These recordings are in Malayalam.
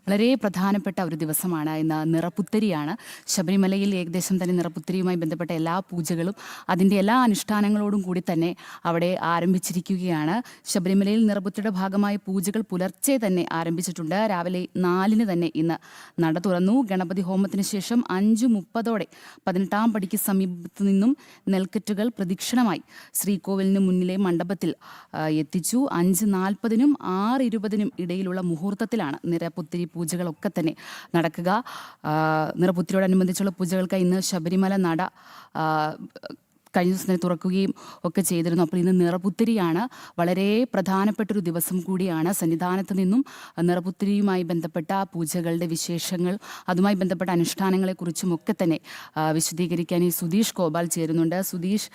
വളരെ പ്രധാനപ്പെട്ട ഒരു ദിവസമാണ് ഇന്ന്. നിറപുത്തരിയാണ്. ശബരിമലയിൽ ഏകദേശം തന്നെ നിറപുത്തരിയുമായി ബന്ധപ്പെട്ട എല്ലാ പൂജകളും അതിൻ്റെ എല്ലാ അനുഷ്ഠാനങ്ങളോടും കൂടി തന്നെ അവിടെ ആരംഭിച്ചിരിക്കുകയാണ്. ശബരിമലയിൽ നിറപുത്തരിയുടെ ഭാഗമായ പൂജകൾ പുലർച്ചെ തന്നെ ആരംഭിച്ചിട്ടുണ്ട്. രാവിലെ 4-ന് തന്നെ ഇന്ന് നട തുറന്നു. ഗണപതി ഹോമത്തിന് ശേഷം 5:30 18-ാം പടിക്ക് സമീപത്തു നിന്നും നെൽക്കറ്റുകൾ പ്രദക്ഷിണമായി ശ്രീകോവിലിന് മുന്നിലെ മണ്ഡപത്തിൽ എത്തിച്ചു. 5:40-നും 6:20-നും ഇടയിലുള്ള മുഹൂർത്തത്തിലാണ് നിറപുത്തരി പൂജകളൊക്കെ തന്നെ നടക്കുക. നിറപുത്തരിയോടനുബന്ധിച്ചുള്ള പൂജകൾക്ക് ഇന്ന് ശബരിമല നട കഴിഞ്ഞ ദിവസം തന്നെ തുറക്കുകയും ഒക്കെ ചെയ്തിരുന്നു. അപ്പോൾ ഇന്ന് നിറപുത്തരിയാണ്. വളരെ പ്രധാനപ്പെട്ടൊരു ദിവസം കൂടിയാണ്. സന്നിധാനത്ത് നിന്നും നിറപുത്തരിയുമായി ബന്ധപ്പെട്ട പൂജകളുടെ വിശേഷങ്ങൾ, അതുമായി ബന്ധപ്പെട്ട അനുഷ്ഠാനങ്ങളെക്കുറിച്ചും ഒക്കെ തന്നെ വിശദീകരിക്കാൻ ഈ സുധീഷ് ഗോപാൽ ചേരുന്നുണ്ട്. സുധീഷ്,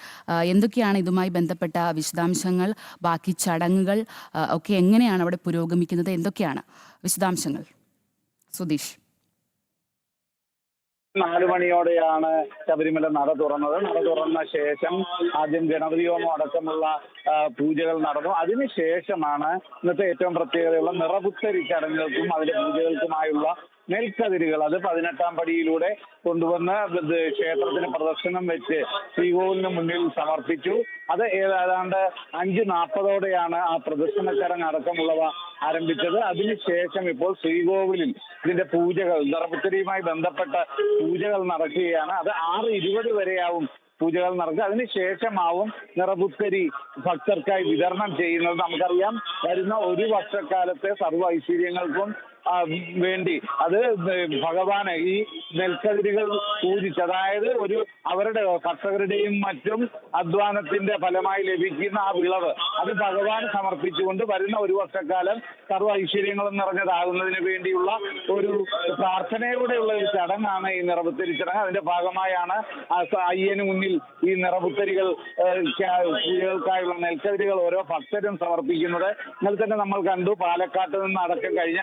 എന്തൊക്കെയാണ് ഇതുമായി ബന്ധപ്പെട്ട വിശദാംശങ്ങൾ? ബാക്കി ചടങ്ങുകൾ ഒക്കെ എങ്ങനെയാണ് അവിടെ പുരോഗമിക്കുന്നത്? എന്തൊക്കെയാണ് വിശദാംശങ്ങൾ? സുധീഷ്. 4 മണിയോടെയാണ് ശബരിമല നട തുറന്നത്. നട തുറന്ന ശേഷം ആദ്യം ഗണപതി ഹോമം അടക്കമുള്ള പൂജകൾ നടന്നു. അതിനുശേഷമാണ് ഇന്നത്തെ ഏറ്റവും പ്രത്യേകതയുള്ള നിറപുത്തരി ചടങ്ങുകൾക്കും അതിന്റെ പൂജകൾക്കുമായുള്ള നെൽക്കതിരുകൾ അത് 18-ാം പടിയിലൂടെ കൊണ്ടുവന്ന് ക്ഷേത്രത്തിന് പ്രദർശനം വെച്ച് ശ്രീകോവിലിന് മുന്നിൽ സമർപ്പിച്ചു. അത് ഏതാണ്ട് 5:40 ആ പ്രദർശന ചടങ്ങ് അടക്കമുള്ളവ ആരംഭിച്ചത്. അതിനുശേഷം ഇപ്പോൾ ശ്രീകോവിലിൽ ഇതിന്റെ പൂജകൾ, നിറപുത്തരിയുമായി ബന്ധപ്പെട്ട പൂജകൾ നടക്കുകയാണ്. അത് 6:20 വരെയാവും പൂജകൾ നടക്കുക. അതിനുശേഷമാവും നിറപുത്തരി ഭക്തർക്കായി വിതരണം ചെയ്യുന്നത്. നമുക്കറിയാം, വരുന്ന ഒരു വർഷക്കാലത്തെ സർവ്വ ഐശ്വര്യങ്ങൾക്കും വേണ്ടി അത് ഭഗവാനെ ഈ നെൽക്കതിരുകൾ പൂജിച്ച്, അതായത് അവരുടെ കർഷകരുടെയും മറ്റും അധ്വാനത്തിന്റെ ഫലമായി ലഭിക്കുന്ന ആ വിളവ് അത് ഭഗവാന് സമർപ്പിച്ചുകൊണ്ട് വരുന്ന ഒരു വർഷക്കാലം സർവ്വ ഐശ്വര്യങ്ങളും നിറഞ്ഞതാകുന്നതിന് വേണ്ടിയുള്ള ഒരു പ്രാർത്ഥനയോടെയുള്ള ഒരു ചടങ്ങാണ് ഈ നിറപുത്തരി ചടങ്ങ്. അതിന്റെ ഭാഗമായാണ് അയ്യന് മുന്നിൽ ഈ നിറപുത്തരികൾ പൂജകൾക്കായുള്ള നെൽക്കതിരുകൾ ഓരോ ഭക്തരും സമർപ്പിക്കുന്നത്. ഇന്നലെ തന്നെ നമ്മൾ കണ്ടു, പാലക്കാട്ട് നിന്ന് അടക്കം കഴിഞ്ഞ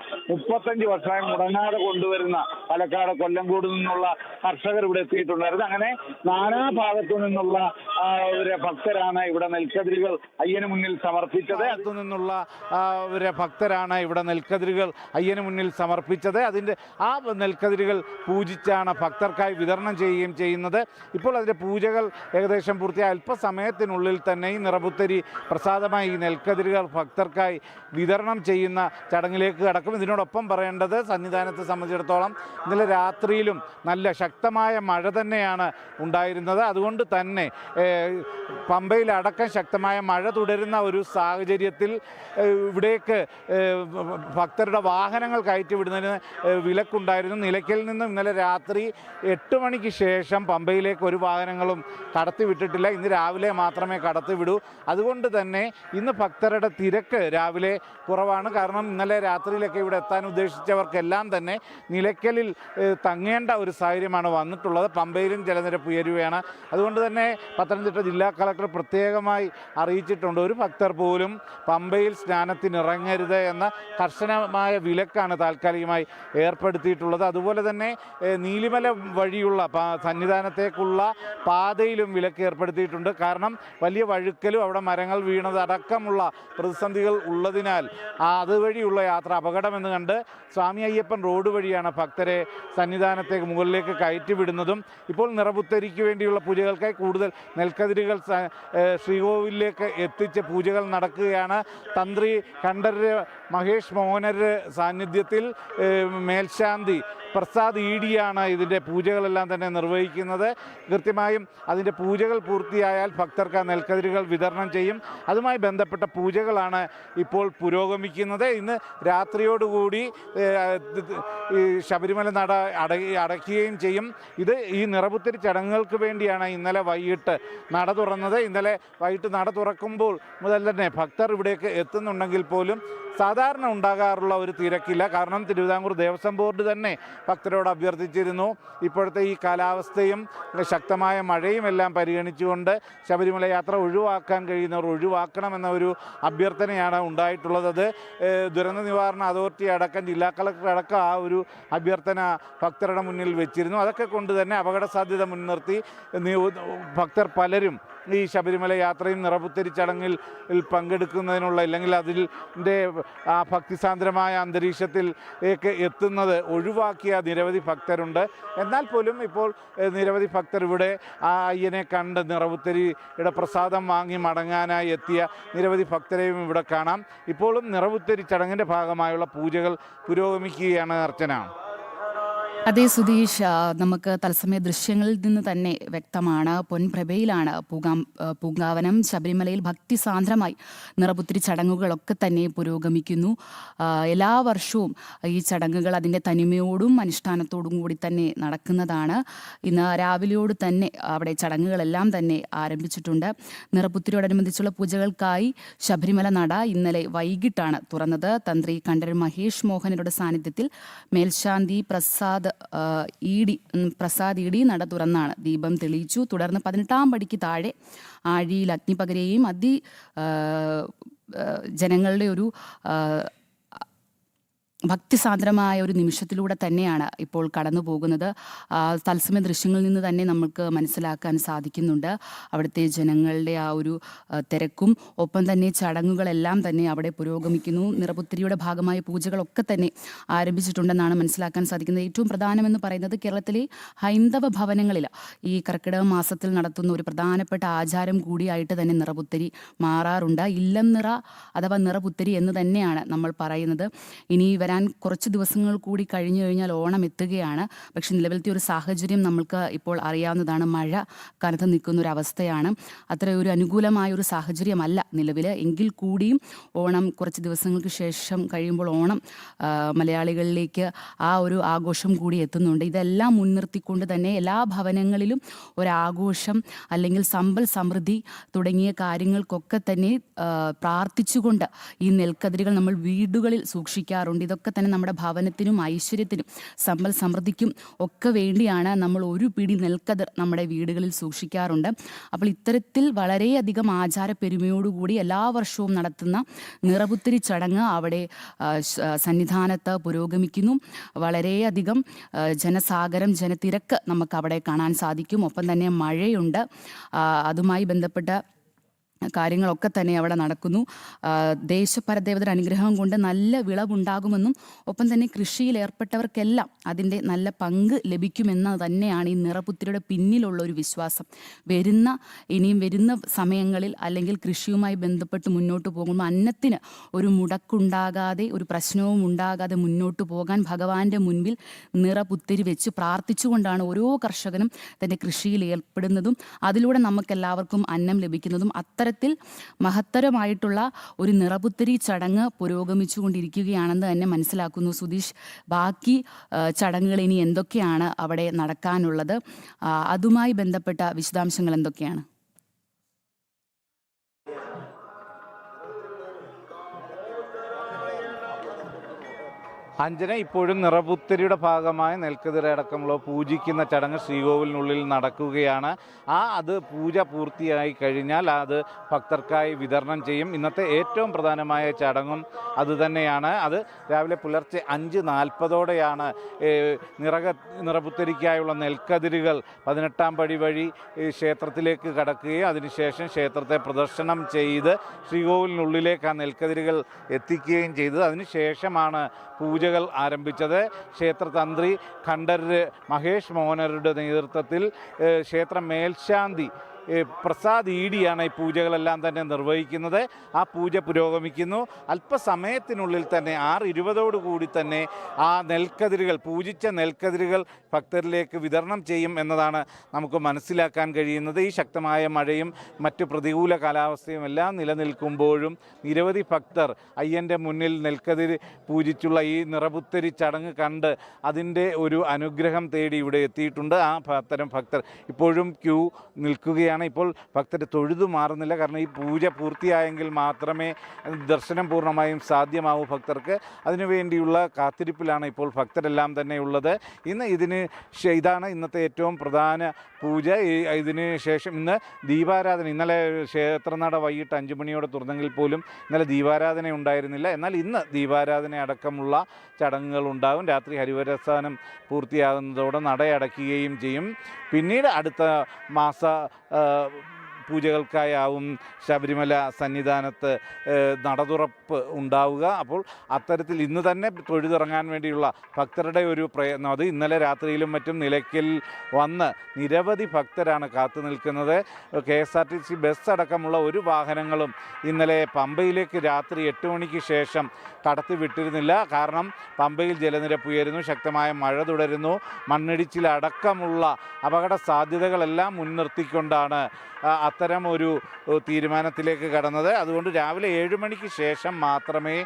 35 വർഷമായി മുടങ്ങാതെ കൊണ്ടുവരുന്ന പാലക്കാട് കൊല്ലംകോട് നിന്നുള്ള കർഷകർ ഇവിടെ എത്തിയിട്ടുണ്ടായിരുന്നു. അങ്ങനെ നാനാഭാഗത്തു നിന്നുള്ള ഭക്തരാണ് ഇവിടെ നെൽക്കതിരുകൾ അയ്യന് മുന്നിൽ സമർപ്പിച്ചത്. അതിന്റെ ആ നെൽക്കതിരുകൾ പൂജിച്ചാണ് ഭക്തർക്കായി വിതരണം ചെയ്യുകയും ചെയ്യുന്നത്. ഇപ്പോൾ അതിന്റെ പൂജകൾ ഏകദേശം പൂർത്തിയായ അല്പസമയത്തിനുള്ളിൽ തന്നെ ഈ നിറപുത്തരി പ്രസാദമായി ഈ നെൽക്കതിരുകൾ ഭക്തർക്കായി വിതരണം ചെയ്യുന്ന ചടങ്ങിലേക്ക് കടക്കും. ഇതിനോടൊപ്പം പറയേണ്ടത്, സന്നിധാനത്തെ സംബന്ധിച്ചിടത്തോളം ഇന്നലെ രാത്രിയിലും നല്ല ശക്തമായ മഴ തന്നെയാണ് ഉണ്ടായിരുന്നത്. അതുകൊണ്ട് തന്നെ പമ്പയിലടക്കം ശക്തമായ മഴ തുടരുന്ന ഒരു സാഹചര്യത്തിൽ ഇവിടേക്ക് ഭക്തരുടെ വാഹനങ്ങൾ കയറ്റിവിടുന്നതിന് വിലക്കുണ്ടായിരുന്നു. നിലയ്ക്കലിൽ നിന്നും ഇന്നലെ രാത്രി 8 മണിക്ക് ശേഷം പമ്പയിലേക്ക് ഒരു വാഹനങ്ങളും കടത്തിവിട്ടിട്ടില്ല. ഇന്ന് രാവിലെ മാത്രമേ കടത്തിവിടൂ. അതുകൊണ്ട് തന്നെ ഇന്ന് ഭക്തരുടെ തിരക്ക് രാവിലെ കുറവാണ്. കാരണം ഇന്നലെ രാത്രിയിലൊക്കെ ഇവിടെ എത്താൻ ഉദ്ദേശിച്ചവർക്കെല്ലാം തന്നെ നിലയ്ക്കലിൽ തങ്ങേണ്ട ഒരു സാഹചര്യമാണ് വന്നിട്ടുള്ളത്. പമ്പയിലും ജലനിരപ്പ് ഉയരുകയാണ്. അതുകൊണ്ട് തന്നെ പത്തനംതിട്ട ജില്ലാ കളക്ടർ പ്രത്യേകമായി അറിയിച്ചിട്ടുണ്ട്, ഒരു ഭക്തർ പോലും പമ്പയിൽ സ്നാനത്തിനിറങ്ങരുത് എന്ന കർശനമായ വിലക്കാണ് താൽക്കാലികമായി ഏർപ്പെടുത്തിയിട്ടുള്ളത്. അതുപോലെ തന്നെ നീലിമല വഴിയുള്ള സന്നിധാനത്തേക്കുള്ള പാതയിലും വിലക്ക് ഏർപ്പെടുത്തിയിട്ടുണ്ട്. കാരണം വലിയ വഴുക്കലും അവിടെ മരങ്ങൾ വീണതടക്കമുള്ള പ്രതിസന്ധികൾ ഉള്ളതിനാൽ അതുവഴിയുള്ള യാത്ര അപകടമെന്ന് കണ്ട് സ്വാമി അയ്യപ്പൻ റോഡ് വഴിയാണ് ഭക്തരെ സന്നിധാനത്തേക്ക് മുകളിലേക്ക് കയറ്റിവിടുന്നതും. ഇപ്പോൾ നിറപുത്തരിക്ക് വേണ്ടിയുള്ള പൂജകൾക്കായി കൂടുതൽ നെൽക്കതിരുകൾ ശ്രീകോവിലേക്ക് എത്തിച്ച് പൂജകൾ നടക്കുകയാണ്. തന്ത്രി കണ്ഠരര് മഹേഷ് മോഹനരുടെ സാന്നിധ്യത്തിൽ മേൽശാന്തി പ്രസാദ് ഈഡിയാണ് ഇതിൻ്റെ പൂജകളെല്ലാം തന്നെ നിർവഹിക്കുന്നത്. കൃത്യമായും അതിൻ്റെ പൂജകൾ പൂർത്തിയായാൽ ഭക്തർക്ക് നെൽക്കതിരുകൾ വിതരണം ചെയ്യും. അതുമായി ബന്ധപ്പെട്ട പൂജകളാണ് ഇപ്പോൾ പുരോഗമിക്കുന്നത്. ഇന്ന് രാത്രിയോടുകൂടി ശബരിമല നട അടയ്ക്കുകയും ചെയ്യും. ഈ നിറപുത്തരി ചടങ്ങുകൾക്ക് വേണ്ടിയാണ് ഇന്നലെ വൈകിട്ട് നട തുറന്നത്. ഇന്നലെ വൈകിട്ട് നട തുറക്കുമ്പോൾ മുതൽ തന്നെ ഭക്തർ ഇവിടേക്ക് എത്തുന്നുണ്ടെങ്കിൽ പോലും സാധാരണ ഉണ്ടാകാറുള്ള ഒരു തിരക്കില്ല. കാരണം തിരുവിതാംകൂർ ദേവസ്വം ബോർഡ് തന്നെ ഭക്തരോട് അഭ്യർത്ഥിച്ചിരുന്നു, ഇപ്പോഴത്തെ ഈ കാലാവസ്ഥയും ശക്തമായ മഴയും എല്ലാം പരിഗണിച്ചുകൊണ്ട് ശബരിമല യാത്ര ഒഴിവാക്കാൻ കഴിയുന്നവർ ഒഴിവാക്കണമെന്ന ഒരു അഭ്യർത്ഥനയാണ് ഉണ്ടായിട്ടുള്ളത്. അത് ദുരന്ത നിവാരണ അതോറിറ്റി അടക്കം ജില്ലാ കളക്ടർ അടക്കം ആ ഒരു അഭ്യർത്ഥന ഭക്തരുടെ മുന്നിൽ വെച്ചിരുന്നു. അതൊക്കെ കൊണ്ട് തന്നെ അപകട സാധ്യത മുൻനിർത്തി ഭക്തർ പലരും ഈ ശബരിമല യാത്രയും നിറപുത്തരി ചടങ്ങിൽ പങ്കെടുക്കുന്നതിനുള്ള അല്ലെങ്കിൽ അതിൻ്റെ ആ ഭക്തിസാന്ദ്രമായ അന്തരീക്ഷത്തിൽ എത്തുന്നത് ഒഴിവാക്കിയ നിരവധി ഭക്തരുണ്ട്. എന്നാൽ പോലും ഇപ്പോൾ നിരവധി ഭക്തർ ഇവിടെ ആ അയ്യനെ കണ്ട് നിറപുത്തരിയുടെ പ്രസാദം വാങ്ങി മടങ്ങാനായി എത്തിയ നിരവധി ഭക്തരെയും ഇവിടെ കാണാം. ഇപ്പോഴും നിറപുത്തരി ചടങ്ങിൻ്റെ ഭാഗമായുള്ള പൂജകൾ പുരോഗമിക്കുകയാണ് അർച്ചന. അതേ സുധീഷ്, നമുക്ക് തത്സമയ ദൃശ്യങ്ങളിൽ നിന്ന് തന്നെ വ്യക്തമാണ്, പൊൻപ്രഭയിലാണ് പൂങ്കാവനം. ശബരിമലയിൽ ഭക്തിസാന്ദ്രമായി നിറപുത്തരി ചടങ്ങുകളൊക്കെ തന്നെ പുരോഗമിക്കുന്നു. എല്ലാ വർഷവും ഈ ചടങ്ങുകൾ അതിൻ്റെ തനിമയോടും അനുഷ്ഠാനത്തോടും കൂടി തന്നെ നടക്കുന്നതാണ്. ഇന്ന് രാവിലെയോട് തന്നെ അവിടെ ചടങ്ങുകളെല്ലാം തന്നെ ആരംഭിച്ചിട്ടുണ്ട്. നിറപുത്തരിയോടനുബന്ധിച്ചുള്ള പൂജകൾക്കായി ശബരിമല നട ഇന്നലെ വൈകിട്ടാണ് തുറന്നത്. തന്ത്രി കണ്ഠരര് മഹേഷ് മോഹനരുടെ സാന്നിധ്യത്തിൽ മേൽശാന്തി പ്രസാദ് ഇടി നട തുറന്നാണ് ദീപം തെളിയിച്ചു. തുടർന്ന് 18-ാം പടിക്ക് താഴെ ആഴിയിൽ അഗ്നി പകരുകയും ജനങ്ങളുടെ ഒരു ഭക്തിസാന്ദ്രമായ ഒരു നിമിഷത്തിലൂടെ തന്നെയാണ് ഇപ്പോൾ കടന്നു പോകുന്നത്. തത്സമയ ദൃശ്യങ്ങളിൽ നിന്ന് തന്നെ നമുക്ക് മനസ്സിലാക്കാൻ സാധിക്കുന്നുണ്ട് അവിടുത്തെ ജനങ്ങളുടെ ആ ഒരു തിരക്കും. ഒപ്പം തന്നെ ചടങ്ങുകളെല്ലാം തന്നെ അവിടെ പുരോഗമിക്കുന്നു. നിറപുത്തരിയുടെ ഭാഗമായ പൂജകളൊക്കെ തന്നെ ആരംഭിച്ചിട്ടുണ്ടെന്നാണ് മനസ്സിലാക്കാൻ സാധിക്കുന്നത്. ഏറ്റവും പ്രധാനമെന്ന് പറയുന്നത് കേരളത്തിലെ ഹൈന്ദവ ഭവനങ്ങളിൽ ഈ കർക്കിടക മാസത്തിൽ നടത്തുന്ന ഒരു പ്രധാനപ്പെട്ട ആചാരം കൂടിയായിട്ട് തന്നെ നിറപുത്തരി മാറാറുണ്ട്. ഇല്ലം നിറ അഥവാ നിറപുത്തരി എന്ന് തന്നെയാണ് നമ്മൾ പറയുന്നത്. ഇനി വരാൻ കുറച്ച് ദിവസങ്ങൾ കൂടി കഴിഞ്ഞു കഴിഞ്ഞാൽ ഓണം എത്തുകയാണ്. പക്ഷെ നിലവിലത്തെ ഒരു സാഹചര്യം നമ്മൾക്ക് ഇപ്പോൾ അറിയാവുന്നതാണ്. മഴ കനത്ത് നിൽക്കുന്ന ഒരു അവസ്ഥയാണ്. അത്ര ഒരു അനുകൂലമായ ഒരു സാഹചര്യമല്ല നിലവിൽ. എങ്കിൽ കൂടിയും ഓണം കുറച്ച് ദിവസങ്ങൾക്ക് ശേഷം കഴിയുമ്പോൾ ഓണം മലയാളികളിലേക്ക് ആ ഒരു ആഘോഷം കൂടി എത്തുന്നുണ്ട്. ഇതെല്ലാം മുൻനിർത്തിക്കൊണ്ട് തന്നെ എല്ലാ ഭവനങ്ങളിലും ഒരാഘോഷം അല്ലെങ്കിൽ സമ്പൽ സമൃദ്ധി തുടങ്ങിയ കാര്യങ്ങൾക്കൊക്കെ തന്നെ പ്രാർത്ഥിച്ചുകൊണ്ട് ഈ നെൽക്കതിരുകൾ നമ്മൾ വീടുകളിൽ സൂക്ഷിക്കാറുണ്ട്. ഇതൊക്കെ തന്നെ നമ്മുടെ ഭവനത്തിനും ഐശ്വര്യത്തിനും സമ്പൽ സമൃദ്ധിക്കും ഒക്കെ വേണ്ടിയാണ് നമ്മൾ ഒരു പിടി നെൽക്കതിർ നമ്മുടെ വീടുകളിൽ സൂക്ഷിക്കാറുണ്ട്. അപ്പോൾ ഇത്തരത്തിൽ വളരെയധികം ആചാരപ്പെരുമയോടുകൂടി എല്ലാ വർഷവും നടത്തുന്ന നിറപുത്തരി ചടങ്ങ് അവിടെ സന്നിധാനത്ത് പുരോഗമിക്കുന്നു. വളരെയധികം ജനസാഗരം, ജനത്തിരക്ക് നമുക്ക് അവിടെ കാണാൻ സാധിക്കും. ഒപ്പം തന്നെ മഴയുണ്ട്. അതുമായി ബന്ധപ്പെട്ട കാര്യങ്ങളൊക്കെ തന്നെ അവിടെ നടക്കുന്നു. ദേശപരദേവതയുടെ അനുഗ്രഹം കൊണ്ട് നല്ല വിളവുണ്ടാകുമെന്നും ഒപ്പം തന്നെ കൃഷിയിൽ ഏർപ്പെട്ടവർക്കെല്ലാം അതിൻ്റെ നല്ല പങ്ക് ലഭിക്കുമെന്ന് തന്നെയാണ് ഈ നിറപുത്തരിയുടെ പിന്നിലുള്ള ഒരു വിശ്വാസം. ഇനിയും വരുന്ന സമയങ്ങളിൽ അല്ലെങ്കിൽ കൃഷിയുമായി ബന്ധപ്പെട്ട് മുന്നോട്ട് പോകുമ്പോൾ അന്നത്തിന് ഒരു മുടക്കുണ്ടാകാതെ, ഒരു പ്രശ്നവും ഉണ്ടാകാതെ മുന്നോട്ട് പോകാൻ ഭഗവാന്റെ മുൻപിൽ നിറപുത്തരി വെച്ച് പ്രാർത്ഥിച്ചുകൊണ്ടാണ് ഓരോ കർഷകനും തൻ്റെ കൃഷിയിൽ ഏർപ്പെടുന്നതും അതിലൂടെ നമുക്കെല്ലാവർക്കും അന്നം ലഭിക്കുന്നതും. അത്തരത്തിൽ മഹത്തരമായിട്ടുള്ള ഒരു നിറപുത്തരി ചടങ്ങ് പുരോഗമിച്ചു കൊണ്ടിരിക്കുകയാണെന്ന് തന്നെ മനസ്സിലാക്കുന്നു സുധീഷ്. ബാക്കി ചടങ്ങുകൾ ഇനി എന്തൊക്കെയാണ് അവിടെ നടക്കാനുള്ളത്, അതുമായി ബന്ധപ്പെട്ട വിശദാംശങ്ങൾ എന്തൊക്കെയാണ്? അഞ്ജന, ഇപ്പോഴും നിറപുത്തരിയുടെ ഭാഗമായ നെൽക്കതിര അടക്കമുള്ള പൂജിക്കുന്ന ചടങ്ങ് ശ്രീകോവിലിനുള്ളിൽ നടക്കുകയാണ്. അത് പൂജ പൂർത്തിയായി കഴിഞ്ഞാൽ അത് ഭക്തർക്കായി വിതരണം ചെയ്യും. ഇന്നത്തെ ഏറ്റവും പ്രധാനമായ ചടങ്ങും അതുതന്നെയാണ്. അത് രാവിലെ പുലർച്ചെ 5:40 നിറപുത്തരിക്കായുള്ള നെൽക്കതിരുകൾ 18-ാം പടി വഴി ക്ഷേത്രത്തിലേക്ക് കടക്കുകയും അതിനുശേഷം ക്ഷേത്രത്തെ പ്രദർശനം ചെയ്ത് ശ്രീകോവിലിനുള്ളിലേക്ക് ആ നെൽക്കതിരുകൾ എത്തിക്കുകയും ചെയ്തത്. അതിനുശേഷമാണ് പൂജകൾ ആരംഭിച്ചത്. ക്ഷേത്രതന്ത്രി കണ്ഠരര് മഹേഷ് മോഹനരുടെ നേതൃത്വത്തിൽ ക്ഷേത്ര മേൽശാന്തി പ്രസാദ് ഇടിയാണ് ഈ പൂജകളെല്ലാം തന്നെ നിർവഹിക്കുന്നത്. ആ പൂജ പുരോഗമിക്കുന്നു. അല്പസമയത്തിനുള്ളിൽ തന്നെ 6:20 തന്നെ ആ നെൽക്കതിരുകൾ, പൂജിച്ച നെൽക്കതിരുകൾ ഭക്തരിലേക്ക് വിതരണം ചെയ്യും എന്നതാണ് നമുക്ക് മനസ്സിലാക്കാൻ കഴിയുന്നത്. ഈ ശക്തമായ മഴയും മറ്റ് പ്രതികൂല കാലാവസ്ഥയും എല്ലാം നിലനിൽക്കുമ്പോഴും നിരവധി ഭക്തർ അയ്യൻ്റെ മുന്നിൽ നെൽക്കതിര് പൂജിച്ചുള്ള ഈ നിറപുത്തരി ചടങ്ങ് കണ്ട് അതിൻ്റെ ഒരു അനുഗ്രഹം തേടി ഇവിടെ എത്തിയിട്ടുണ്ട്. ആ അത്തരം ഭക്തർ ഇപ്പോഴും ക്യൂ നിൽക്കുകയാണ്. ഇപ്പോൾ ഭക്തർ തൊഴുതു മാറുന്നില്ല. കാരണം ഈ പൂജ പൂർത്തിയായെങ്കിൽ മാത്രമേ ദർശനം പൂർണ്ണമായും സാധ്യമാവൂ ഭക്തർക്ക്. അതിനുവേണ്ടിയുള്ള കാത്തിരിപ്പിലാണ് ഇപ്പോൾ ഭക്തരെല്ലാം തന്നെ ഉള്ളത്. ഇതാണ് ഇന്നത്തെ ഏറ്റവും പ്രധാന പൂജ. ഇതിന് ശേഷം ഇന്ന് ദീപാരാധന. ഇന്നലെ ക്ഷേത്രനട വൈകിട്ട് 5 മണിയോടെ തുറന്നെങ്കിൽ പോലും ഇന്നലെ ദീപാരാധന ഉണ്ടായിരുന്നില്ല. എന്നാൽ ഇന്ന് ദീപാരാധന അടക്കമുള്ള ചടങ്ങുകൾ ഉണ്ടാകും. രാത്രി ഹരിവരസാനം പൂർത്തിയാകുന്നതോടെ നട അടയ്ക്കുകയും ചെയ്യും. പിന്നീട് അടുത്ത മാസ പൂജകൾക്കായാവും ശബരിമല സന്നിധാനത്ത് നടതുറപ്പ് ഉണ്ടാവുക. അപ്പോൾ അത്തരത്തിൽ ഇന്ന് തന്നെ തൊഴുതിറങ്ങാൻ വേണ്ടിയുള്ള ഭക്തരുടെ ഒരു പ്രയത്നം, അത് ഇന്നലെ രാത്രിയിലും മറ്റും നിലയ്ക്കൽ വന്ന് നിരവധി ഭക്തരാണ് കാത്തു നിൽക്കുന്നത്. KSRTC ബസ് അടക്കമുള്ള ഒരു വാഹനങ്ങളും ഇന്നലെ പമ്പയിലേക്ക് രാത്രി 8 മണിക്ക് ശേഷം കടത്തിവിട്ടിരുന്നില്ല. കാരണം പമ്പയിൽ ജലനിരപ്പ് ഉയരുന്നു, ശക്തമായ മഴ തുടരുന്നു, മണ്ണിടിച്ചിലടക്കമുള്ള അപകട സാധ്യതകളെല്ലാം മുൻനിർത്തിക്കൊണ്ടാണ് അത്തരം ഒരു തീരുമാനത്തിലേക്ക് കടന്നത്. അതുകൊണ്ട് രാവിലെ 7 മണിക്ക് ശേഷം മാത്രമേ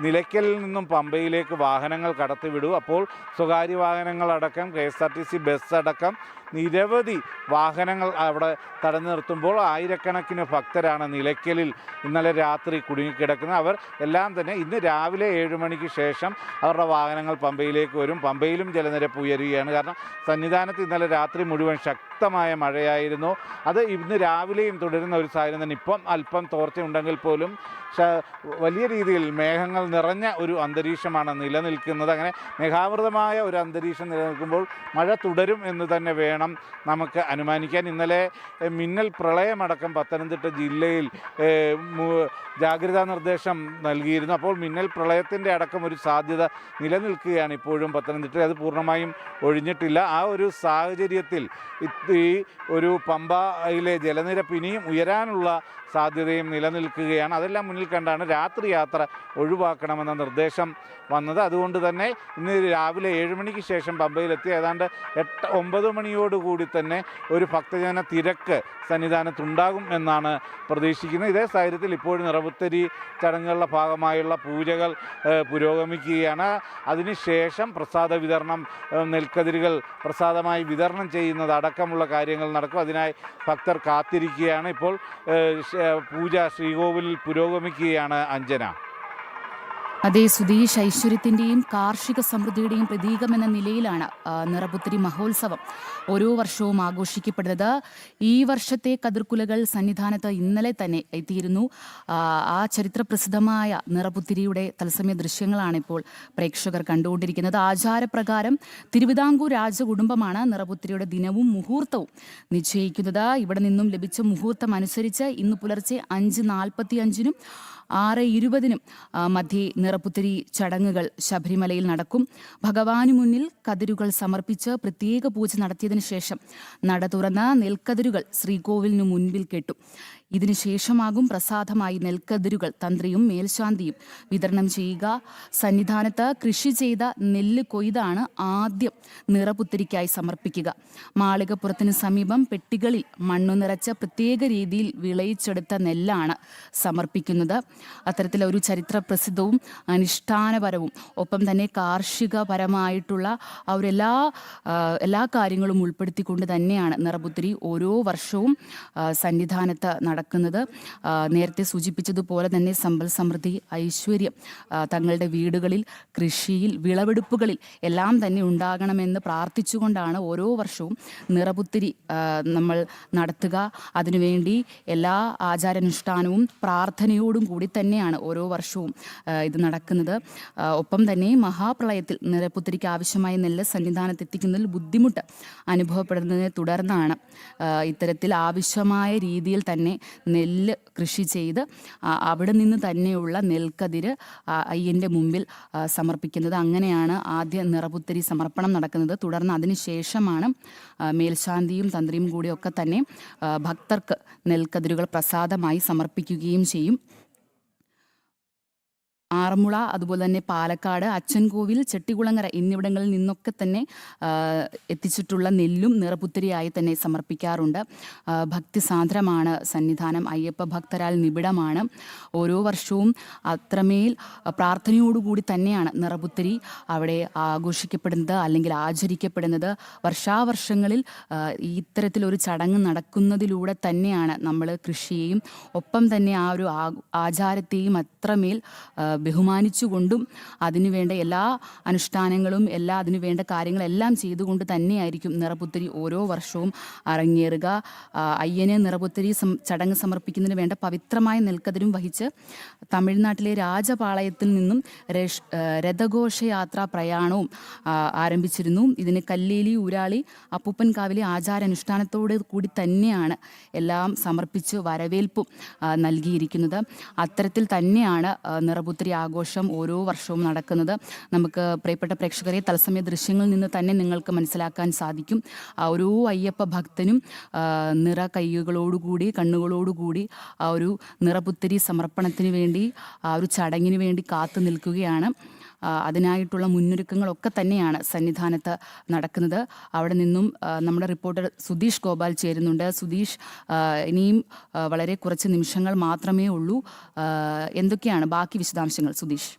നിലയ്ക്കലിൽ നിന്നും പമ്പയിലേക്ക് വാഹനങ്ങൾ കടത്തിവിടൂ. അപ്പോൾ സ്വകാര്യ വാഹനങ്ങളടക്കം KSRTC ബസ് അടക്കം നിരവധി വാഹനങ്ങൾ അവിടെ തടഞ്ഞു നിർത്തുമ്പോൾ ആയിരക്കണക്കിന് ഭക്തരാണ് നിലയ്ക്കലിൽ ഇന്നലെ രാത്രി കുടുങ്ങിക്കിടക്കുന്നത്. അവർ എല്ലാം തന്നെ ഇന്ന് രാവിലെ 7 മണിക്ക് ശേഷം അവരുടെ വാഹനങ്ങൾ പമ്പയിലേക്ക് വരും. പമ്പയിലും ജലനിരപ്പ് ഉയരുകയാണ്. കാരണം സന്നിധാനത്ത് ഇന്നലെ രാത്രി മുഴുവൻ ശക്തമായ മഴയായിരുന്നു. അത് ഇന്ന് രാവിലെയും തുടരുന്ന ഒരു സാഹചര്യം തന്നെ. ഇപ്പം അല്പം തോർച്ചയുണ്ടെങ്കിൽ പോലും വലിയ രീതിയിൽ മേഘങ്ങൾ നിറഞ്ഞ ഒരു അന്തരീക്ഷമാണ് നിലനിൽക്കുന്നത്. അങ്ങനെ മേഘാവൃതമായ ഒരു അന്തരീക്ഷം നിലനിൽക്കുമ്പോൾ മഴ തുടരും എന്ന് തന്നെ വേണം നമുക്ക് അനുമാനിക്കാൻ. ഇന്നലെ മിന്നൽ പ്രളയമടക്കം പത്തനംതിട്ട ജില്ലയിൽ ജാഗ്രതാ നിർദ്ദേശം നൽകിയിരുന്നു. അപ്പോൾ മിന്നൽ പ്രളയത്തിൻ്റെ അടക്കം ഒരു സാധ്യത നിലനിൽക്കുകയാണ് ഇപ്പോഴും പത്തനംതിട്ടയിൽ. അത് പൂർണ്ണമായും ഒഴിഞ്ഞിട്ടില്ല. ആ ഒരു സാഹചര്യത്തിൽ ഈ ഒരു പമ്പയിലെ ജലനിരപ്പ് ഇനിയും ഉയരാനുള്ള സാധ്യതയും നിലനിൽക്കുകയാണ്. അതെല്ലാം മുന്നിൽ കണ്ടാണ് രാത്രി യാത്ര ഒഴിവാക്കണമെന്ന നിർദ്ദേശം വന്നത്. അതുകൊണ്ട് തന്നെ ഇന്ന് രാവിലെ 7 മണിക്ക് ശേഷം പമ്പയിലെത്തി ഏതാണ്ട് 8-9 മണിയോടുകൂടി തന്നെ ഒരു ഭക്തജന തിരക്ക് സന്നിധാനത്തുണ്ടാകും എന്നാണ് പ്രതീക്ഷിക്കുന്നത്. ഇതേ സാഹചര്യത്തിൽ ഇപ്പോഴും നിറപുത്തരി ചടങ്ങുകളുടെ ഭാഗമായുള്ള പൂജകൾ പുരോഗമിക്കുകയാണ്. അതിനുശേഷം പ്രസാദ വിതരണം, നെൽക്കതിരുകൾ പ്രസാദമായി വിതരണം ചെയ്യുന്നത് അടക്കമുള്ള കാര്യങ്ങൾ നടക്കും. അതിനായി ഭക്തർ കാത്തിരിക്കുകയാണ്. ഇപ്പോൾ പൂജ ശ്രീകോവിലിൽ പുരോഗമിക്കുകയാണ്. അഞ്ജന. അതേ സുധീഷ്, ഐശ്വര്യത്തിൻ്റെയും കാർഷിക സമൃദ്ധിയുടെയും പ്രതീകമെന്ന നിലയിലാണ് നിറപുത്തരി മഹോത്സവം ഓരോ വർഷവും ആഘോഷിക്കപ്പെടുന്നത്. ഈ വർഷത്തെ കതിർക്കുലകൾ സന്നിധാനത്ത് ഇന്നലെ തന്നെ എത്തിയിരുന്നു. ആ ചരിത്രപ്രസിദ്ധമായ നിറപുത്തരിയുടെ തത്സമയ ദൃശ്യങ്ങളാണ് ഇപ്പോൾ പ്രേക്ഷകർ കണ്ടുകൊണ്ടിരിക്കുന്നത്. ആചാരപ്രകാരം തിരുവിതാംകൂർ രാജകുടുംബമാണ് നിറപുത്തരിയുടെ ദിനവും മുഹൂർത്തവും നിശ്ചയിക്കുന്നത്. ഇവിടെ നിന്നും ലഭിച്ച മുഹൂർത്തം അനുസരിച്ച് ഇന്ന് പുലർച്ചെ 5:45-നും 6:20-നും മധ്യേ നിറപുത്തരി ചടങ്ങുകൾ ശബരിമലയിൽ നടക്കും. ഭഗവാനു മുന്നിൽ കതിരുകൾ സമർപ്പിച്ച് പ്രത്യേക പൂജ നടത്തിയതിനു ശേഷം നട തുറന്ന് നെൽക്കതിരുകൾ ശ്രീകോവിലിനു മുൻപിൽ കെട്ടും. ഇതിനുശേഷമാകും പ്രസാദമായി നെൽക്കതിരുകൾ തന്ത്രിയും മേൽശാന്തിയും വിതരണം ചെയ്യുക. സന്നിധാനത്ത് കൃഷി ചെയ്ത നെല്ല് കൊയ്താണ് ആദ്യം നിറപുത്തരിക്കായി സമർപ്പിക്കുക. മാളികപ്പുറത്തിന് സമീപം പെട്ടികളിൽ മണ്ണു നിറച്ച പ്രത്യേക രീതിയിൽ വിളയിച്ചെടുത്ത നെല്ലാണ് സമർപ്പിക്കുന്നത്. അത്തരത്തിലൊരു ചരിത്ര പ്രസിദ്ധവും അനുഷ്ഠാനപരവും ഒപ്പം തന്നെ കാർഷികപരമായിട്ടുള്ള എല്ലാ കാര്യങ്ങളും ഉൾപ്പെടുത്തിക്കൊണ്ട് തന്നെയാണ് നിറപുത്തരി ഓരോ വർഷവും സന്നിധാനത്ത് നടക്കുന്നത്. നേരത്തെ സൂചിപ്പിച്ചതുപോലെ തന്നെ സമ്പൽ സമൃദ്ധി, ഐശ്വര്യം തങ്ങളുടെ വീടുകളിൽ, കൃഷിയിൽ, വിളവെടുപ്പുകളിൽ എല്ലാം തന്നെ ഉണ്ടാകണമെന്ന് പ്രാർത്ഥിച്ചുകൊണ്ടാണ് ഓരോ വർഷവും നിറപുത്തരി നമ്മൾ നടത്തുക. അതിനുവേണ്ടി എല്ലാ ആചാരാനുഷ്ഠാനവും പ്രാർത്ഥനയോടും കൂടി തന്നെയാണ് ഓരോ വർഷവും ഇത് നടക്കുന്നത്. ഒപ്പം തന്നെ മഹാപ്രളയത്തിൽ നിറപുത്തരിക്ക് ആവശ്യമായ നെല്ല് സന്നിധാനത്ത് എത്തിക്കുന്നതിൽ ബുദ്ധിമുട്ട് അനുഭവപ്പെടുന്നതിനെ തുടർന്നാണ് ഇത്തരത്തിൽ ആവശ്യമായ രീതിയിൽ തന്നെ നെല്ല് കൃഷി ചെയ്ത് അവിടെ നിന്ന് തന്നെയുള്ള നെൽക്കതിര് അയ്യൻ്റെ മുമ്പിൽ സമർപ്പിക്കുന്നത്. അങ്ങനെയാണ് ആദ്യ നിറപുത്തരി സമർപ്പണം നടക്കുന്നത്. തുടർന്ന് അതിനുശേഷമാണ് മേൽശാന്തിയും തന്ത്രിയും കൂടിയൊക്കെ തന്നെ ഭക്തർക്ക് നെൽക്കതിരുകൾ പ്രസാദമായി സമർപ്പിക്കുകയും ചെയ്യും. ആറന്മുള, അതുപോലെ തന്നെ പാലക്കാട്, അച്ചൻകോവിൽ, ചെട്ടികുളങ്ങര എന്നിവിടങ്ങളിൽ നിന്നൊക്കെ തന്നെ എത്തിച്ചിട്ടുള്ള നെല്ലും നിറപുത്തരിയായി തന്നെ സമർപ്പിക്കാറുണ്ട്. ഭക്തിസാന്ദ്രമാണ് സന്നിധാനം. അയ്യപ്പ ഭക്തരാൽ നിബിഡമാണ്. ഓരോ വർഷവും അത്രമേൽ പ്രാർത്ഥനയോടുകൂടി തന്നെയാണ് നിറപുത്തരി അവിടെ ആഘോഷിക്കപ്പെടുന്നത് അല്ലെങ്കിൽ ആചരിക്കപ്പെടുന്നത്. വർഷാവർഷങ്ങളിൽ ഇത്തരത്തിലൊരു ചടങ്ങ് നടക്കുന്നതിലൂടെ തന്നെയാണ് നമ്മൾ കൃഷിയെയും ഒപ്പം തന്നെ ആ ഒരു ആചാരത്തെയും അത്രമേൽ ബഹുമാനിച്ചുകൊണ്ടും അതിനുവേണ്ട എല്ലാ അനുഷ്ഠാനങ്ങളും അതിനുവേണ്ട കാര്യങ്ങളെല്ലാം ചെയ്തുകൊണ്ട് തന്നെയായിരിക്കും നിറപുത്തരി ഓരോ വർഷവും അരങ്ങേറുക. അയ്യന് നിറപുത്തരി ചടങ്ങ് സമർപ്പിക്കുന്നതിന് വേണ്ട പവിത്രമായ നെൽക്കതിരും വഹിച്ച് തമിഴ്നാട്ടിലെ രാജപാളയത്തിൽ നിന്നും രഥഘോഷയാത്രാ പ്രയാണവും ആരംഭിച്ചിരുന്നു. ഇതിന് കല്ലേലി, ഊരാളി, അപ്പൂപ്പൻകാവിലെ ആചാരാനുഷ്ഠാനത്തോട് കൂടി തന്നെയാണ് എല്ലാം സമർപ്പിച്ച് വരവേൽപ്പും നൽകിയിരിക്കുന്നത്. അത്തരത്തിൽ തന്നെയാണ് നിറപുത്തരി ആഘോഷം ഓരോ വർഷവും നടക്കുന്നത്. നമുക്ക് പ്രിയപ്പെട്ട പ്രേക്ഷകരെ തത്സമയ ദൃശ്യങ്ങളിൽ നിന്ന് തന്നെ നിങ്ങൾക്ക് മനസ്സിലാക്കാൻ സാധിക്കും. ഓരോ അയ്യപ്പ ഭക്തനും നിറ കൈകളോടുകൂടി കണ്ണുകളോടുകൂടി ആ ഒരു നിറപുത്തരി സമർപ്പണത്തിന് വേണ്ടി ആ ഒരു ചടങ്ങിന് വേണ്ടി കാത്തു നിൽക്കുകയാണ്. അതിനായിട്ടുള്ള മുന്നൊരുക്കങ്ങളൊക്കെ തന്നെയാണ് സന്നിധാനത്ത് നടക്കുന്നത്. അവിടെ നിന്നും നമ്മുടെ റിപ്പോർട്ടർ സുധീഷ് ഗോപാൽ ചേരുന്നുണ്ട്. സുധീഷ്, ഇനിയും വളരെ കുറച്ച് നിമിഷങ്ങൾ മാത്രമേ ഉള്ളൂ. എന്തൊക്കെയാണ് ബാക്കി വിശദാംശങ്ങൾ സുധീഷ്?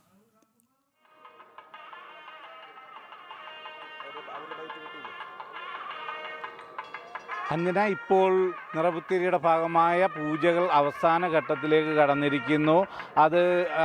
അഞ്ജന, ഇപ്പോൾ നിറപുത്തരിയുടെ ഭാഗമായ പൂജകൾ അവസാന ഘട്ടത്തിലേക്ക് കടന്നിരിക്കുന്നു.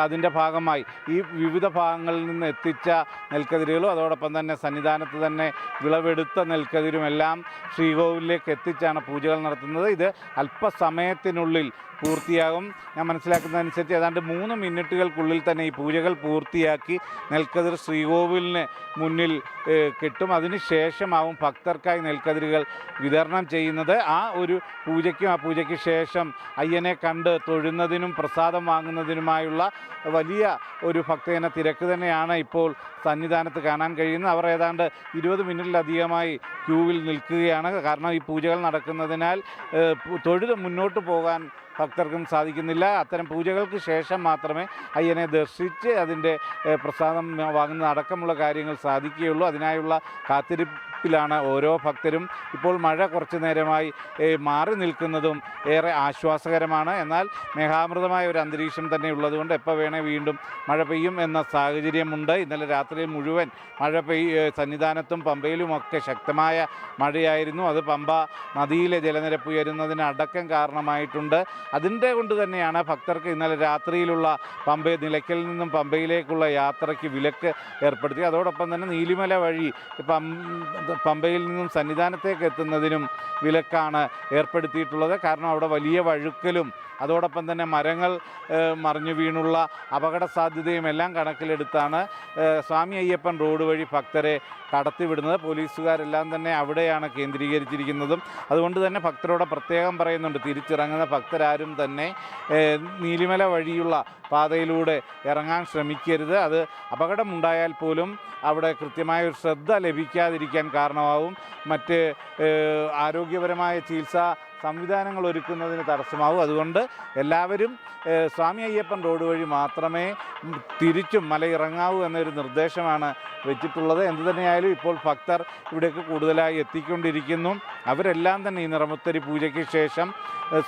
അതിൻ്റെ ഭാഗമായി ഈ വിവിധ ഭാഗങ്ങളിൽ നിന്ന് എത്തിച്ച നെൽക്കതിരുകളും അതോടൊപ്പം തന്നെ സന്നിധാനത്ത് തന്നെ വിളവെടുത്ത നെൽക്കതിരുമെല്ലാം ശ്രീകോവിലേക്ക് എത്തിച്ചാണ് പൂജകൾ നടത്തുന്നത്. ഇത് അല്പസമയത്തിനുള്ളിൽ പൂർത്തിയാകും. ഞാൻ മനസ്സിലാക്കുന്നതനുസരിച്ച് ഏതാണ്ട് 3 മിനിറ്റുകൾക്കുള്ളിൽ തന്നെ ഈ പൂജകൾ പൂർത്തിയാക്കി നെൽക്കതിർ ശ്രീകോവിലിന് മുന്നിൽ കിട്ടും. അതിനുശേഷമാവും ഭക്തർക്കായി നെൽക്കതിരുകൾ വിതരണം ചെയ്യുന്നത്. ആ ഒരു പൂജയ്ക്ക് ശേഷം അയ്യനെ കണ്ട് തൊഴുന്നതിനും പ്രസാദം വാങ്ങുന്നതിനുമായുള്ള വലിയ ഒരു ഭക്തജന തിരക്ക് തന്നെയാണ് ഇപ്പോൾ സന്നിധാനത്ത് കാണാൻ കഴിയുന്നത്. അവർ ഏതാണ്ട് 20 മിനിറ്റിലധികമായി ക്യൂവിൽ നിൽക്കുകയാണ്. കാരണം ഈ പൂജകൾ നടക്കുന്നതിനാൽ തൊഴുത് മുന്നോട്ട് പോകാൻ ഭക്തർക്കും സാധിക്കുന്നില്ല. അത്തരം പൂജകൾക്ക് ശേഷം മാത്രമേ അയ്യനെ ദർശിച്ച് അതിൻ്റെ പ്രസാദം വാങ്ങുന്ന അടക്കമുള്ള കാര്യങ്ങൾ സാധിക്കുകയുള്ളൂ. അതിനായുള്ള കാത്തിരിപ്പിലാണ് ഓരോ ഭക്തരും. ഇപ്പോൾ മഴ കുറച്ചു നേരമായി മാറി നിൽക്കുന്നതും ഏറെ ആശ്വാസകരമാണ്. എന്നാൽ മേഘാമൃതമായ ഒരു അന്തരീക്ഷം തന്നെ ഉള്ളതുകൊണ്ട് എപ്പോൾ വേണേൽ വീണ്ടും മഴ പെയ്യും എന്ന സാഹചര്യമുണ്ട്. ഇന്നലെ രാത്രിയിൽ മുഴുവൻ സന്നിധാനത്തും പമ്പയിലുമൊക്കെ ശക്തമായ മഴയായിരുന്നു. അത് പമ്പ നദിയിലെ ജലനിരപ്പ് ഉയരുന്നതിന് അടക്കം കാരണമായിട്ടുണ്ട്. അതിൻ്റെ കൊണ്ട് തന്നെയാണ് ഭക്തർക്ക് ഇന്നലെ രാത്രിയിലുള്ള നിലയ്ക്കൽ നിന്നും പമ്പയിലേക്കുള്ള യാത്രയ്ക്ക് വിലക്ക് ഏർപ്പെടുത്തി. അതോടൊപ്പം തന്നെ നീലിമല വഴി പമ്പയിൽ നിന്നും സന്നിധാനത്തേക്ക് എത്തുന്നതിനും വിലക്കാണ് ഏർപ്പെടുത്തിയിട്ടുള്ളത്. കാരണം അവിടെ വലിയ വഴുക്കലും അതോടൊപ്പം തന്നെ മരങ്ങൾ മറിഞ്ഞു വീണുള്ള അപകട സാധ്യതയും എല്ലാം കണക്കിലെടുത്താണ് സ്വാമി അയ്യപ്പൻ റോഡ് വഴി ഭക്തരെ കടത്തിവിടുന്നത്. പോലീസുകാരെല്ലാം തന്നെ അവിടെയാണ് കേന്ദ്രീകരിച്ചിരിക്കുന്നതും. അതുകൊണ്ട് തന്നെ ഭക്തരോട് പ്രത്യേകം പറയുന്നുണ്ട്, തിരിച്ചിറങ്ങുന്ന ഭക്തരാരും തന്നെ നീലിമല വഴിയുള്ള പാതയിലൂടെ ഇറങ്ങാൻ ശ്രമിക്കരുത്. അത് അപകടമുണ്ടായാൽ പോലും അവിടെ കൃത്യമായ ഒരു ശ്രദ്ധ ലഭിക്കാതിരിക്കാൻ കാരണമാവും. മറ്റ് ആരോഗ്യപരമായ ചികിത്സാ സംവിധാനങ്ങൾ ഒരുക്കുന്നതിന് തടസ്സമാവും. അതുകൊണ്ട് എല്ലാവരും സ്വാമി അയ്യപ്പൻ റോഡ് വഴി മാത്രമേ തിരിച്ചും മലയിറങ്ങാവൂ എന്നൊരു നിർദ്ദേശമാണ് വെച്ചിട്ടുള്ളത്. എന്തു തന്നെയായാലും ഇപ്പോൾ ഭക്തർ ഇവിടേക്ക് കൂടുതലായി എത്തിക്കൊണ്ടിരിക്കുന്നു. അവരെല്ലാം തന്നെ ഈ നിറപുത്തരി പൂജയ്ക്ക് ശേഷം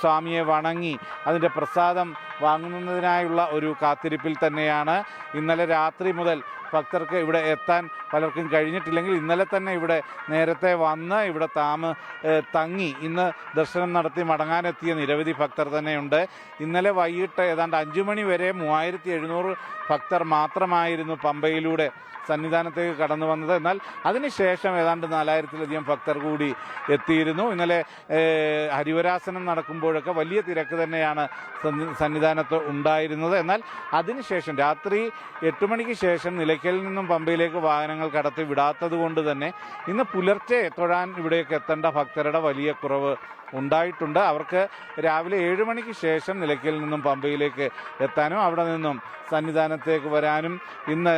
സ്വാമിയെ വണങ്ങി അതിൻ്റെ പ്രസാദം വാങ്ങുന്നതിനായുള്ള ഒരു കാത്തിരിപ്പിൽ തന്നെയാണ്. ഇന്നലെ രാത്രി മുതൽ ഭക്തർക്ക് ഇവിടെ എത്താൻ പലർക്കും കഴിഞ്ഞിട്ടില്ലെങ്കിൽ ഇന്നലെ തന്നെ ഇവിടെ നേരത്തെ വന്ന് ഇവിടെ തങ്ങി ഇന്ന് ദർശനം നടത്തി മടങ്ങാനെത്തിയ നിരവധി ഭക്തർ തന്നെയുണ്ട്. ഇന്നലെ വൈകിട്ട് ഏതാണ്ട് 5 മണി വരെ 3700 ഭക്തർ മാത്രമായിരുന്നു പമ്പയിലൂടെ സന്നിധാനത്തേക്ക് കടന്നു വന്നത്. എന്നാൽ അതിനുശേഷം ഏതാണ്ട് 4000-ലധികം ഭക്തർ കൂടി എത്തിയിരുന്നു. ഇന്നലെ ഹരിവരാസനം നടക്കുമ്പോഴൊക്കെ വലിയ തിരക്ക് തന്നെയാണ് സന്നിധാനത്ത് ഉണ്ടായിരുന്നത്. എന്നാൽ അതിനുശേഷം രാത്രി 8 മണിക്ക് ശേഷം നിലയ്ക്കലിൽ നിന്നും പമ്പയിലേക്ക് വാഹനങ്ങൾ കടത്തി വിടാത്തത് കൊണ്ട് തന്നെ ഇന്ന് പുലർച്ചെ തൊഴാൻ ഇവിടേക്ക് എത്തേണ്ട ഭക്തരുടെ വലിയ കുറവ് ഉണ്ടായിട്ടുണ്ട്. അവർക്ക് രാവിലെ 7 മണിക്ക് ശേഷം നിലയ്ക്കലിൽ നിന്നും പമ്പയിലേക്ക് എത്താനും അവിടെ നിന്നും സന്നിധാനത്തേക്ക് വരാനും ഇന്ന്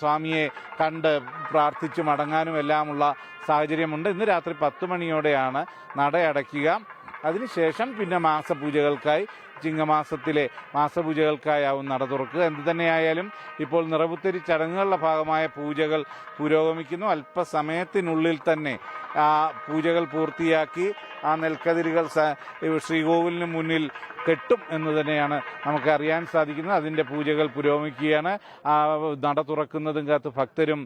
സ്വാമിയെ കണ്ട് പ്രാർത്ഥിച്ച് മടങ്ങാനും എല്ലാമുള്ള സാഹചര്യമുണ്ട്. ഇന്ന് രാത്രി 10 മണിയോടെയാണ് നട അടയ്ക്കുക. അതിനുശേഷം പിന്നെ മാസപൂജകൾക്കായി ചിങ്ങമാസത്തിലെ മാസപൂജകൾക്കായാവും നട തുറക്കുക. എന്തു തന്നെയായാലും ഇപ്പോൾ നിറപുത്തരി ചടങ്ങുകളുടെ ഭാഗമായ പൂജകൾ പുരോഗമിക്കുന്നു. അല്പസമയത്തിനുള്ളിൽ തന്നെ ആ പൂജകൾ പൂർത്തിയാക്കി ആ നെൽക്കതിരുകൾ ശ്രീകോവിലിന് മുന്നിൽ കെട്ടും എന്ന് തന്നെയാണ് നമുക്ക് അറിയാൻ സാധിക്കുന്നത്. അതിൻ്റെ പൂജകൾ പുരോഗമിക്കുകയാണ്. നട തുറക്കുന്നതും കാത്ത് ഭക്തരും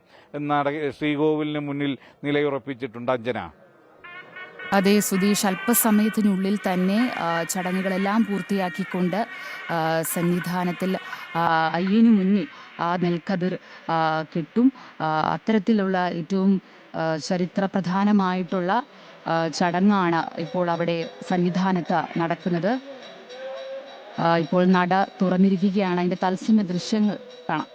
ശ്രീകോവിലിന് മുന്നിൽ നിലയുറപ്പിച്ചിട്ടുണ്ട്. അഞ്ജന. അതെ സുധീഷ്, അല്പസമയത്തിനുള്ളിൽ തന്നെ ചടങ്ങുകളെല്ലാം പൂർത്തിയാക്കിക്കൊണ്ട് ആ, സന്നിധാനത്തിൽ അയ്യനു മുന്നിൽ ആ നെൽക്കതിർ കിട്ടും. അത്തരത്തിലുള്ള ഏറ്റവും ചരിത്ര പ്രധാനമായിട്ടുള്ള ചടങ്ങാണ് ഇപ്പോൾ അവിടെ സന്നിധാനത്ത് നടക്കുന്നത്. ഇപ്പോൾ നട തുറന്നിരിക്കുകയാണ്. അതിൻ്റെ തത്സമയ ദൃശ്യങ്ങൾ കാണാം.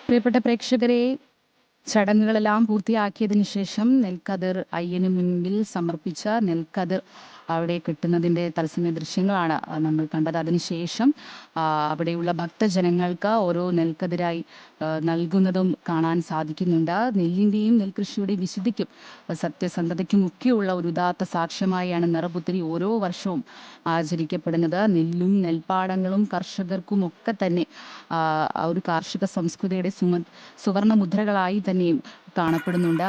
പ്രിയപ്പെട്ട പ്രേക്ഷകരെ, ചടങ്ങുകളെല്ലാം പൂർത്തിയാക്കിയതിനു ശേഷം നെൽക്കതിർ അയ്യന് മുൻപിൽ സമർപ്പിച്ച നെൽക്കതിർ അവിടെ കിട്ടുന്നതിൻ്റെ തത്സമയ ദൃശ്യങ്ങളാണ് നമ്മൾ കണ്ടത്. അതിനുശേഷം അവിടെയുള്ള ഭക്തജനങ്ങൾക്ക് ഓരോ നെൽക്കതിരായി നൽകുന്നതും കാണാൻ സാധിക്കുന്നുണ്ട്. നെല്ലിൻ്റെയും നെൽകൃഷിയുടെയും വിശുദ്ധിക്കും സത്യസന്ധതയ്ക്കും ഒക്കെയുള്ള ഒരു ഉദാത്ത സാക്ഷ്യമായാണ് നിറപുത്തരി ഓരോ വർഷവും ആചരിക്കപ്പെടുന്നത്. നെല്ലും നെൽപ്പാടങ്ങളും കർഷകർക്കും ഒക്കെ തന്നെ ഒരു കാർഷിക സംസ്കൃതിയുടെ സുവർണ മുദ്രകളായി തന്നെയും കാണപ്പെടുന്നുണ്ട്.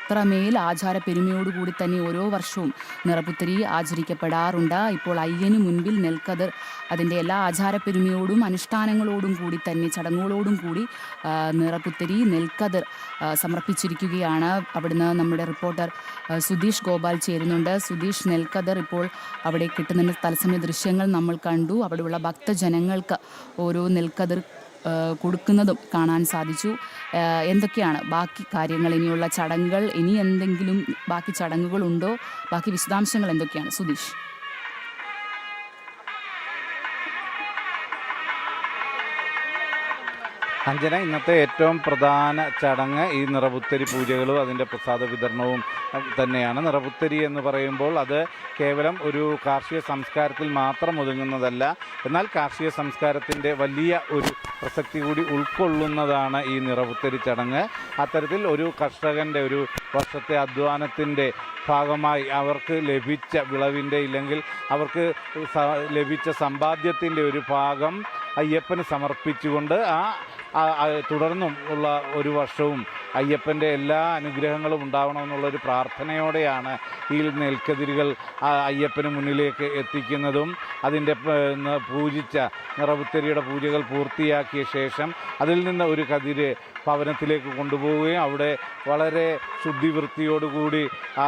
അത്രമേൽ ആചാര പെരുമയോടുകൂടി തന്നെ ഓരോ വർഷവും നിറപുത്തരി ആചരിക്കപ്പെടാറുണ്ട്. ഇപ്പോൾ അയ്യനു മുൻപിൽ നെൽക്കതിർ അതിൻ്റെ എല്ലാ ആചാര പെരുമയോടും അനുഷ്ഠാനങ്ങളോടും കൂടി തന്നെ ചടങ്ങുകളോടും കൂടി നിറപുത്തരി നെൽക്കതിർ സമർപ്പിച്ചിരിക്കുകയാണ്. അവിടുന്ന് നമ്മുടെ റിപ്പോർട്ടർ സുധീഷ് ഗോപാൽ ചേരുന്നുണ്ട്. സുധീഷ്, നെൽക്കതിർ ഇപ്പോൾ അവിടെ കിട്ടുന്ന തത്സമയ ദൃശ്യങ്ങൾ നമ്മൾ കണ്ടു. അവിടെയുള്ള ഭക്തജനങ്ങൾക്ക് ഓരോ നെൽക്കതിർ കൊടുക്കുന്നതും കാണാൻ സാധിച്ചു. എന്തൊക്കെയാണ് ബാക്കി കാര്യങ്ങൾ, ഇനിയുള്ള ചടങ്ങുകൾ, ഇനി എന്തെങ്കിലും ബാക്കി ചടങ്ങുകളുണ്ടോ, ബാക്കി വിശദാംശങ്ങൾ എന്തൊക്കെയാണ് സുധീഷ്? അഞ്ജന, ഇന്നത്തെ ഏറ്റവും പ്രധാന ചടങ്ങ് ഈ നിറപുത്തരി പൂജകളും അതിൻ്റെ പ്രസാദ വിതരണവും തന്നെയാണ്. നിറപുത്തരി എന്ന് പറയുമ്പോൾ അത് കേവലം ഒരു കാർഷിക സംസ്കാരത്തിൽ മാത്രം ഒതുങ്ങുന്നതല്ല, എന്നാൽ കാർഷിക സംസ്കാരത്തിൻ്റെ വലിയ ഒരു പ്രസക്തി കൂടി ഉൾക്കൊള്ളുന്നതാണ് ഈ നിറപുത്തരി ചടങ്ങ്. അത്തരത്തിൽ ഒരു കർഷകൻ്റെ ഒരു വർഷത്തെ അധ്വാനത്തിൻ്റെ ഭാഗമായി അവർക്ക് ലഭിച്ച വിളവിൻ്റെ ഇല്ലെങ്കിൽ അവർക്ക് ലഭിച്ച സമ്പാദ്യത്തിൻ്റെ ഒരു ഭാഗം അയ്യപ്പന് സമർപ്പിച്ചുകൊണ്ട് തുടർന്നും ഉള്ള ഒരു വർഷവും അയ്യപ്പൻ്റെ എല്ലാ അനുഗ്രഹങ്ങളും ഉണ്ടാവണമെന്നുള്ളൊരു പ്രാർത്ഥനയോടെയാണ് ഈ നെൽക്കതിരുകൾ അയ്യപ്പന് മുന്നിലേക്ക് എത്തിക്കുന്നതും അതിൻ്റെ പൂജിച്ച നിറപുത്തരിയുടെ പൂജകൾ പൂർത്തിയാക്കിയ ശേഷം അതിൽ നിന്ന് ഒരു കതിര് ഭവനത്തിലേക്ക് കൊണ്ടുപോവുകയും അവിടെ വളരെ ശുദ്ധിവൃത്തിയോടുകൂടി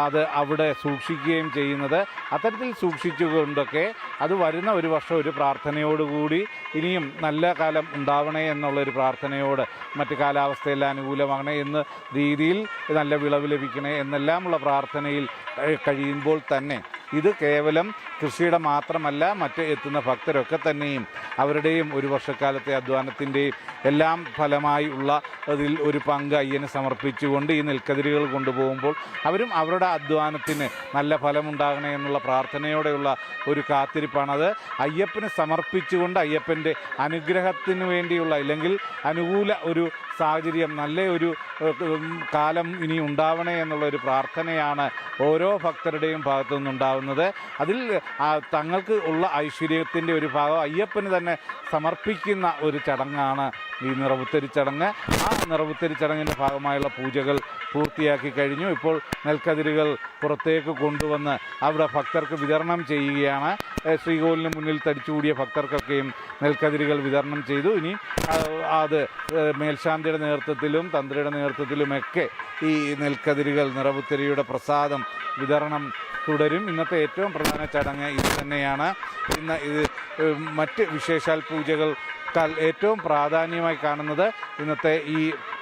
അത് അവിടെ സൂക്ഷിക്കുകയും ചെയ്യുന്നത്. അത്തരത്തിൽ സൂക്ഷിച്ചുകൊണ്ടൊക്കെ അത് വരുന്ന ഒരു വർഷം ഒരു പ്രാർത്ഥനയോടുകൂടി ഇനിയും നല്ല കാലം ഉണ്ടാവണേ എന്നുള്ളൊരു പ്രാർത്ഥനയോട്, മറ്റ് കാലാവസ്ഥയെല്ലാം അനുകൂലമാകണേ എന്ന രീതിയിൽ നല്ല വിളവ് ലഭിക്കണേ എന്നെല്ലാമുള്ള പ്രാർത്ഥനയിൽ കഴിയുമ്പോൾ തന്നെ ഇത് കേവലം കൃഷിയുടെ മാത്രമല്ല, മറ്റ് എത്തുന്ന ഭക്തരൊക്കെ തന്നെയും അവരുടെയും ഒരു വർഷക്കാലത്തെ അധ്വാനത്തിൻ്റെയും എല്ലാം ഫലമായി ഉള്ള അതിൽ ഒരു പങ്ക് അയ്യന് സമർപ്പിച്ചുകൊണ്ട് ഈ നെൽക്കതിരുകൾ കൊണ്ടുപോകുമ്പോൾ അവരും അവരുടെ അധ്വാനത്തിന് നല്ല ഫലമുണ്ടാകണേ എന്നുള്ള പ്രാർത്ഥനയോടെയുള്ള ഒരു കാത്തിരിപ്പാണത്. അയ്യപ്പന് സമർപ്പിച്ചുകൊണ്ട് അയ്യപ്പൻ്റെ അനുഗ്രഹത്തിന് വേണ്ടിയുള്ള അല്ലെങ്കിൽ അനുകൂല ഒരു സാഹചര്യം, നല്ല ഒരു കാലം ഇനി ഉണ്ടാവണേ എന്നുള്ളൊരു പ്രാർത്ഥനയാണ് ഓരോ ഭക്തരുടെയും ഭാഗത്തു നിന്നുണ്ടാവുന്നത്. അതിൽ തങ്ങൾക്ക് ഉള്ള ഐശ്വര്യത്തിൻ്റെ ഒരു ഭാഗം അയ്യപ്പന് തന്നെ സമർപ്പിക്കുന്ന ഒരു ചടങ്ങാണ് ഈ നിറപുത്തരി ചടങ്ങ്. ആ നിറപുത്തരി ചടങ്ങിൻ്റെ ഭാഗമായുള്ള പൂജകൾ പൂർത്തിയാക്കി കഴിഞ്ഞു. ഇപ്പോൾ നെൽക്കതിരുകൾ പുറത്തേക്ക് കൊണ്ടുവന്ന് അവിടെ ഭക്തർക്ക് വിതരണം ചെയ്യുകയാണ്. ശ്രീകോവിലിന് മുന്നിൽ തടിച്ചുകൂടിയ ഭക്തർക്കൊക്കെയും നെൽക്കതിരുകൾ വിതരണം ചെയ്തു. ഇനി അത് മേൽശാന്തിയുടെ നേതൃത്വത്തിലും തന്ത്രിയുടെ നേതൃത്വത്തിലുമൊക്കെ ഈ നെൽക്കതിരുകൾ നിറപുത്തരിയുടെ പ്രസാദം വിതരണം തുടരും. ഇന്നത്തെ ഏറ്റവും പ്രധാന ചടങ്ങ് ഇത് തന്നെയാണ്. ഇന്ന് ഇത് മറ്റ് വിശേഷാൽ പൂജകൾ ഏറ്റവും പ്രാധാന്യമായി കാണുന്നത് ഇന്നത്തെ ഈ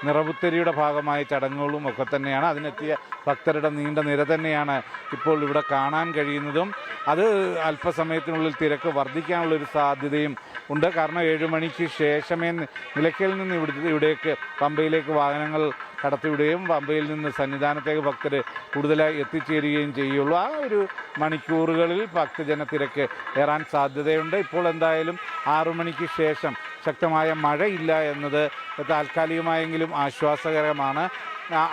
നിറപുത്തരിയുടെ ഭാഗമായ ചടങ്ങുകളും ഒക്കെ തന്നെയാണ്. അതിനെത്തിയ ഭക്തരുടെ നീണ്ട നിര തന്നെയാണ് ഇപ്പോൾ ഇവിടെ കാണാൻ കഴിയുന്നതും. അത് അല്പസമയത്തിനുള്ളിൽ തിരക്ക് വർദ്ധിക്കാനുള്ളൊരു സാധ്യതയും ഉണ്ട്. കാരണം 7 മണിക്ക് ശേഷമേ നിലയ്ക്കലിൽ നിന്ന് ഇവിടേക്ക് പമ്പയിലേക്ക് വാഹനങ്ങൾ കടത്തിവിടുകയും പമ്പയിൽ നിന്ന് സന്നിധാനത്തേക്ക് ഭക്തർ കൂടുതലായി എത്തിച്ചേരുകയും ചെയ്യുള്ളൂ. ആ ഒരു മണിക്കൂറുകളിൽ ഭക്തജനത്തിരക്ക് ഏറാൻ സാധ്യതയുണ്ട്. ഇപ്പോൾ എന്തായാലും 6 മണിക്ക് ശേഷം ശക്തമായ മഴയില്ല എന്നത് താൽക്കാലികമായെങ്കിലും ആശ്വാസകരമാണ്.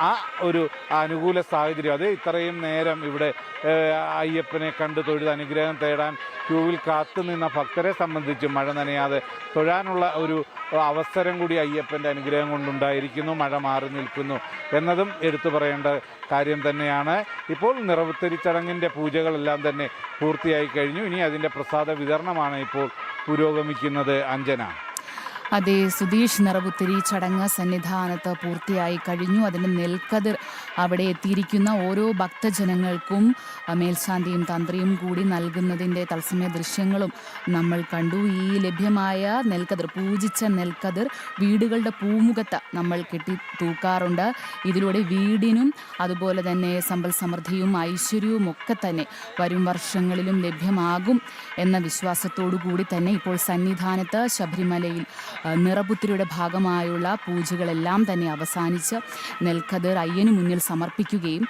ആ ഒരു അനുകൂല സാഹചര്യം, അത് ഇത്രയും നേരം ഇവിടെ അയ്യപ്പനെ കണ്ട് തൊഴുത് അനുഗ്രഹം തേടാൻ ക്യൂവിൽ കാത്തുനിന്ന ഭക്തരെ സംബന്ധിച്ച് മഴ നനയാതെ തൊഴാനുള്ള ഒരു അവസരം കൂടി അയ്യപ്പൻ്റെ അനുഗ്രഹം കൊണ്ടുണ്ടായിരിക്കുന്നു. മഴ മാറി നിൽക്കുന്നു എന്നതും എടുത്തു പറയേണ്ട കാര്യം തന്നെയാണ്. ഇപ്പോൾ നിറപുത്തരി ചടങ്ങിൻ്റെ പൂജകളെല്ലാം തന്നെ പൂർത്തിയായി കഴിഞ്ഞു. ഇനി അതിൻ്റെ പ്രസാദ വിതരണമാണ് ഇപ്പോൾ പുരോഗമിക്കുന്നത്. അഞ്ജന. അതെ സുധീഷ്, നിറപുത്തരി ചടങ്ങ് സന്നിധാനത്ത് പൂർത്തിയായി കഴിഞ്ഞു. അതിന് നെൽക്കതിർ അവിടെ എത്തിയിരിക്കുന്ന ഓരോ ഭക്തജനങ്ങൾക്കും മേൽശാന്തിയും തന്ത്രിയും കൂടി നൽകുന്നതിൻ്റെ തത്സമയ ദൃശ്യങ്ങളും നമ്മൾ കണ്ടു. ഈ ലഭ്യമായ നെൽക്കതിർ, പൂജിച്ച നെൽക്കതിർ വീടുകളുടെ പൂമുഖത്ത് നമ്മൾ കെട്ടി തൂക്കാറുണ്ട്. ഇതിലൂടെ വീടിനും അതുപോലെ തന്നെ സമ്പൽ സമൃദ്ധിയും ഐശ്വര്യവും ഒക്കെ തന്നെ വരും വർഷങ്ങളിലും ലഭ്യമാകും എന്ന വിശ്വാസത്തോടു കൂടി തന്നെ ഇപ്പോൾ സന്നിധാനത്ത് ശബരിമലയിൽ നിറപുത്തരിയുടെ ഭാഗമായുള്ള പൂജകളെല്ലാം തന്നെ അവസാനിച്ച് നെൽക്കതിർ അയ്യന് മുന്നിൽ സമർപ്പിക്കുകയും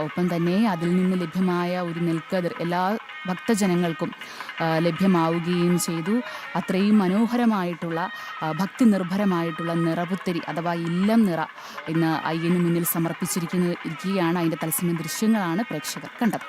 ഒപ്പം തന്നെ അതിൽ നിന്ന് ലഭ്യമായ ഒരു നെൽക്കതിർ എല്ലാ ഭക്തജനങ്ങൾക്കും ലഭ്യമാവുകയും ചെയ്തു. അത്രയും മനോഹരമായിട്ടുള്ള ഭക്തി നിർഭരമായിട്ടുള്ള നിറപുത്തരി അഥവാ ഇല്ലം നിറ ഇന്ന് അയ്യന് മുന്നിൽ സമർപ്പിച്ചിരിക്കുകയാണ്. അതിൻ്റെ തത്സമയ ദൃശ്യങ്ങളാണ് പ്രേക്ഷകർ കണ്ടത്.